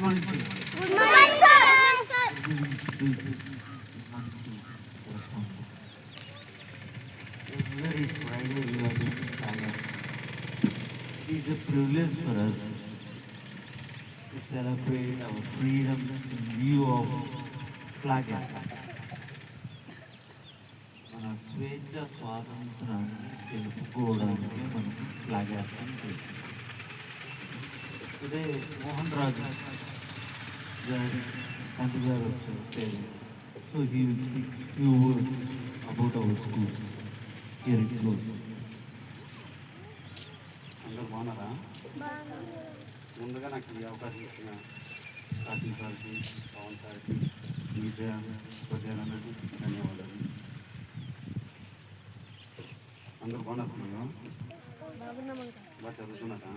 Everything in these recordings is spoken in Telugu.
Morning sir. Good morning sir. Every Friday we are doing flags. It is a privilege for us to celebrate our freedom in view of flag ascent. మన స్వేచ్ఛ స్వాతంత్రాన్ని తెలుపుకోవడానికి మనం ఫ్లాగ్ హాస్టింగ్ చేస్తాం. టుడే మోహన్ రాజు గారి తండ్రి గారు వచ్చారు పేరు. So he will speak few words about our school. Here it goes. అందరూ బాగున్నారా? ముందుగా నాకు ఈ అవకాశం ఇచ్చిన కాసిం సార్కి, పవన్ సార్కి, మీడియా ఉపాధ్యాయులందరికీ ధన్యవాదాలు. అందరూ బాగున్నారు? బాగా చదువుతున్నారా?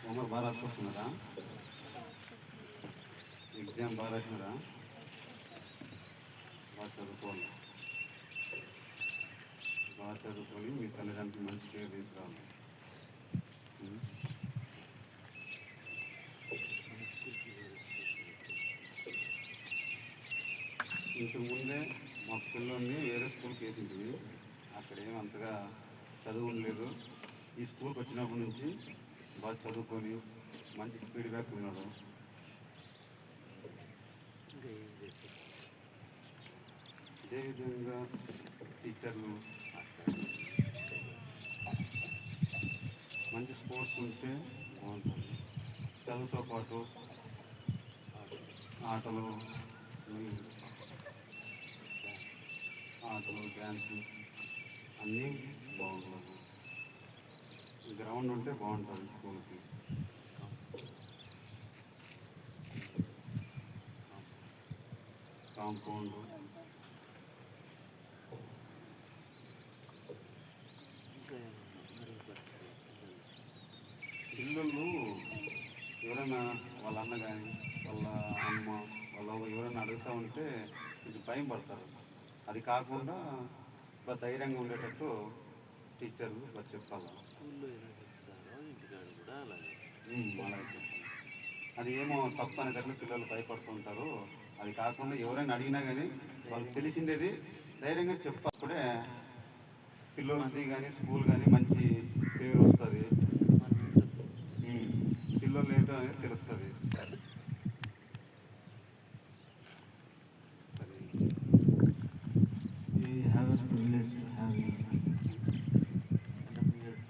హోంవర్క్ బాగా రాసుకొస్తున్నారా? ఎగ్జామ్ బాగా రాసినారా? బాగా చదువుకోవాలి. బాగా చదువుకొని మీ తల్లిదండ్రులకి మంచి పేరు తీసుకురావాలి. ఇంతకుముందే మా పిల్లల్ని వేరే స్కూల్కి వేసింది. అక్కడ ఏం అంతగా చదువు లేదు. ఈ స్కూల్కి వచ్చినప్పటి నుంచి బాగా చదువుకొని మంచి స్పీడ్ బ్యాక్ ఉన్నాడు. అదేవిధంగా టీచర్లు మంచి స్పోర్ట్స్ ఉంటే బాగుంటుంది. చదువుతో పాటు ఆటలు డ్యాన్స్ అన్నీ బాగుంటుంది. గ్రౌండ్ ఉంటే బాగుంటుంది స్కూల్కి. కాంపౌండ్ పిల్లలు ఎవరైనా వాళ్ళ అన్న కానీ వాళ్ళ అమ్మ వాళ్ళ ఎవరైనా అడుగుతూ ఉంటే కొంచెం భయం పడతారు. అది కాకుండా బాగా ధైర్యంగా ఉండేటట్టు టీచర్లు బాగా చెప్పాలి. స్కూల్లో ఎలా చెప్తారో ఇంటికాడ కూడా అలాగే అది ఏమో తప్పు అనేటట్లు పిల్లలు భయపడుతుంటారు. అది కాకుండా ఎవరైనా అడిగినా కానీ వాళ్ళకి తెలిసిండేది ధైర్యంగా చెప్పప్పుడే పిల్లలది కానీ స్కూల్ కానీ మంచి పేరు వస్తుంది. పిల్లలు ఏంటో అనేది తెలుస్తుంది.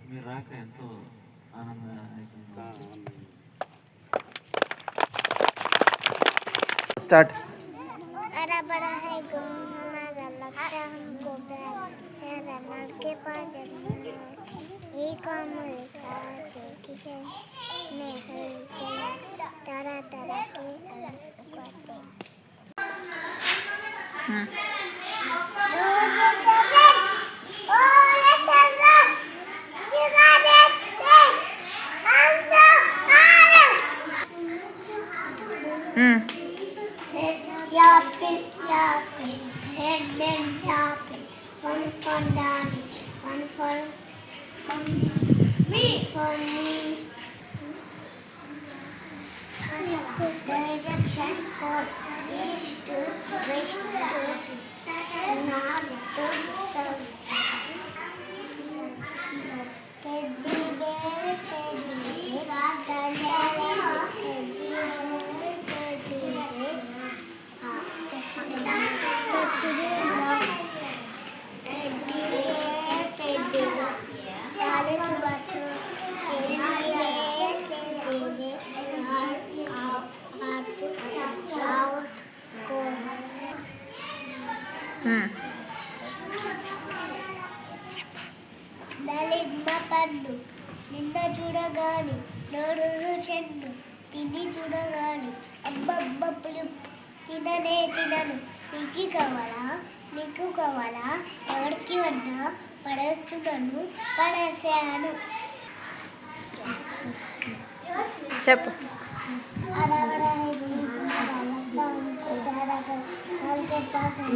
మీరు రాక ఎంతో ఆనందంగా. स्टार्ट. अरा बड़ा है गाँव हमारा, लगता हमको प्यार, मेरा नल के पास ये काम लिखा के किसे ने हल किया, तरह तरह के बातें. Yapil, head and yapil. One for Danny, one for me. Direction for east to west to north to south. Teddy bear, dandala, teddy bear. పండు నిన్న చూడగాని నోరు చెండు తిని చూడగాని అబ్బబ్బ పులుపు తిననే తినను. నీకు కావాలా ఎవరికి వద్దా పడేస్తున్నాను పడేసాను. చెప్పు. నలకే పాసం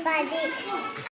పది